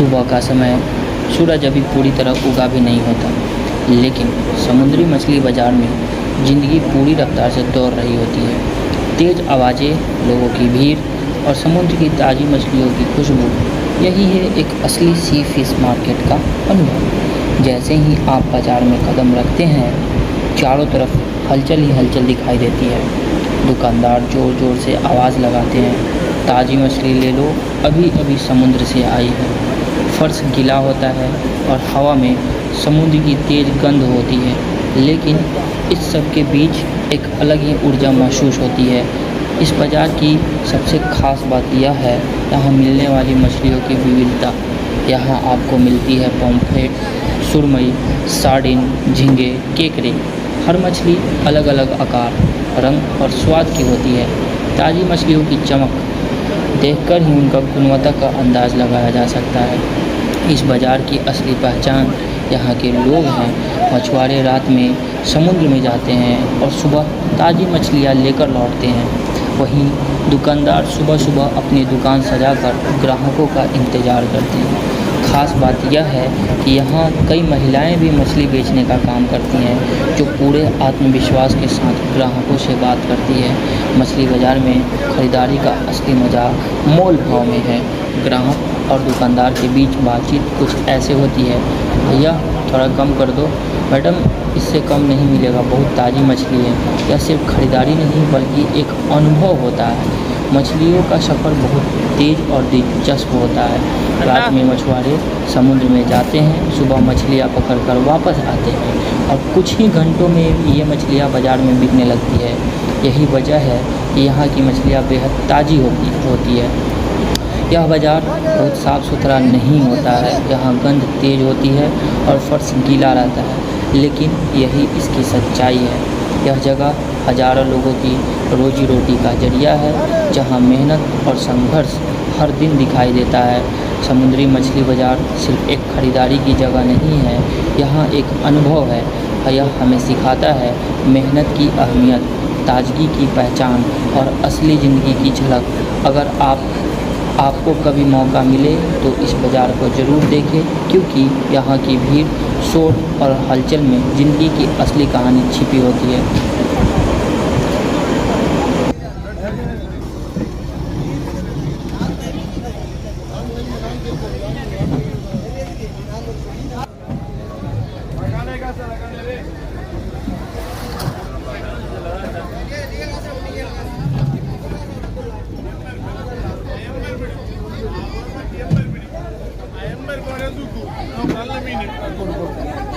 सुबह का समय सूरज अभी पूरी तरह उगा भी नहीं होता, लेकिन समुद्री मछली बाज़ार में ज़िंदगी पूरी रफ्तार से दौड़ रही होती है। तेज़ आवाज़ें, लोगों की भीड़ और समुद्र की ताज़ी मछलियों की खुशबू, यही है एक असली सी फिश मार्केट का अनुभव। जैसे ही आप बाज़ार में कदम रखते हैं, चारों तरफ हलचल ही हलचल दिखाई देती है। दुकानदार ज़ोर ज़ोर से आवाज़ लगाते हैं, ताज़ी मछली ले लो, अभी अभी समुद्र से आई है। फर्श गीला होता है और हवा में समुद्र की तेज़ गंध होती है, लेकिन इस सब के बीच एक अलग ही ऊर्जा महसूस होती है। इस बाज़ार की सबसे ख़ास बात यह है, यहाँ मिलने वाली मछलियों की विविधता। यहाँ आपको मिलती है पॉम्फ्रेट, सुरमई, सार्डिन, झींगे, केकड़े। हर मछली अलग अलग आकार, रंग और स्वाद की होती है। ताज़ी मछलियों की चमक देखकर ही उनका गुणवत्ता का अंदाज़ लगाया जा सकता है। इस बाज़ार की असली पहचान यहाँ के लोग हैं। मछुआरे रात में समुद्र में जाते हैं और सुबह ताज़ी मछलियाँ लेकर लौटते हैं। वहीं दुकानदार सुबह सुबह अपनी दुकान सजाकर ग्राहकों का इंतज़ार करते हैं। ख़ास बात यह है कि यहाँ कई महिलाएं भी मछली बेचने का काम करती हैं, जो पूरे आत्मविश्वास के साथ ग्राहकों से बात करती है। मछली बाज़ार में ख़रीदारी का असली मज़ा मोल भाव में है। ग्राहक और दुकानदार के बीच बातचीत कुछ ऐसे होती है, भैया थोड़ा कम कर दो, मैडम इससे कम नहीं मिलेगा, बहुत ताज़ी मछली है। यह सिर्फ ख़रीदारी नहीं बल्कि एक अनुभव होता है। मछलियों का सफ़र बहुत तेज़ और दिलचस्प होता है। रात में मछुआरे समुद्र में जाते हैं, सुबह मछलियाँ पकड़कर वापस आते हैं और कुछ ही घंटों में ये मछलियाँ बाज़ार में बिकने लगती है। यही वजह है कि यहाँ की मछलियाँ बेहद ताज़ी होती है। यह बाज़ार बहुत साफ़ सुथरा नहीं होता है, यहाँ गंध तेज़ होती है और फर्श गीला रहता है, लेकिन यही इसकी सच्चाई है। यह जगह हज़ारों लोगों की रोजी रोटी का जरिया है, जहाँ मेहनत और संघर्ष हर दिन दिखाई देता है। समुद्री मछली बाज़ार सिर्फ एक खरीदारी की जगह नहीं है, यहाँ एक अनुभव है। यह हमें सिखाता है मेहनत की अहमियत, ताजगी की पहचान और असली ज़िंदगी की झलक। अगर आपको कभी मौका मिले तो इस बाज़ार को ज़रूर देखें, क्योंकि यहाँ की भीड़, शोर और हलचल में ज़िंदगी की असली कहानी छिपी होती है।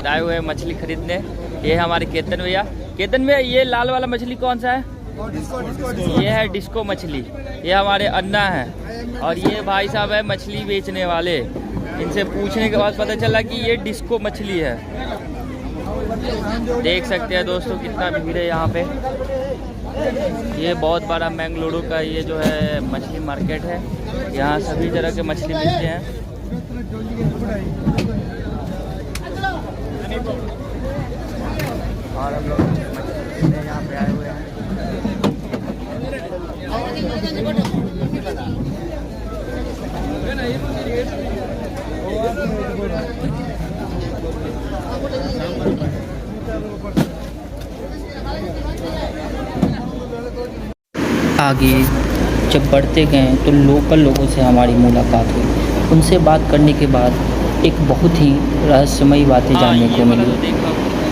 आए हुए मछली खरीदने। ये है हमारे केतन भैया। केतन भैया, ये लाल वाला मछली कौन सा है? ये है डिस्को मछली। ये हमारे अन्ना है और ये भाई साहब है मछली बेचने वाले। इनसे पूछने के बाद पता चला कि ये डिस्को मछली है। देख सकते हैं दोस्तों कितना भीड़ है यहाँ पे। ये बहुत बड़ा मैंगलोर का ये जो है मछली मार्केट है। यहाँ सभी तरह के मछली मिलते हैं। और हम लोग मछली यहाँ पे आए हुए हैं। आगे जब बढ़ते गए तो लोकल लोगों से हमारी मुलाकात हुई। उनसे बात करने के बाद एक बहुत ही रहस्यमयी बातें जानने को मिली।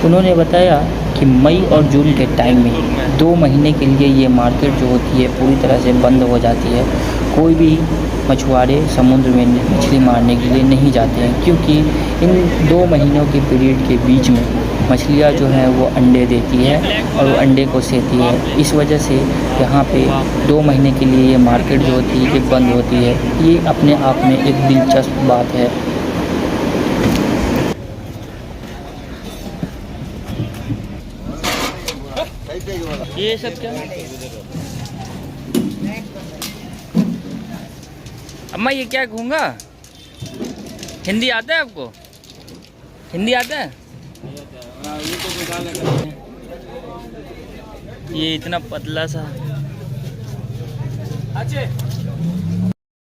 उन्होंने बताया कि मई और जून के टाइम में 2 महीने के लिए ये मार्केट जो होती है पूरी तरह से बंद हो जाती है। कोई भी मछुआरे समुद्र में मछली मारने के लिए नहीं जाते हैं, क्योंकि इन 2 महीनों के पीरियड के बीच में मछलियाँ जो हैं वो अंडे देती है और वो अंडे को सेती है। इस वजह से यहाँ पे 2 महीने के लिए ये मार्केट जो होती है ये बंद होती है। ये अपने आप में एक दिलचस्प बात है। ये सब क्या? अम्मा ये क्या घूंगा? हिंदी आता है आपको? हिंदी आता है? ये इतना पतला सा।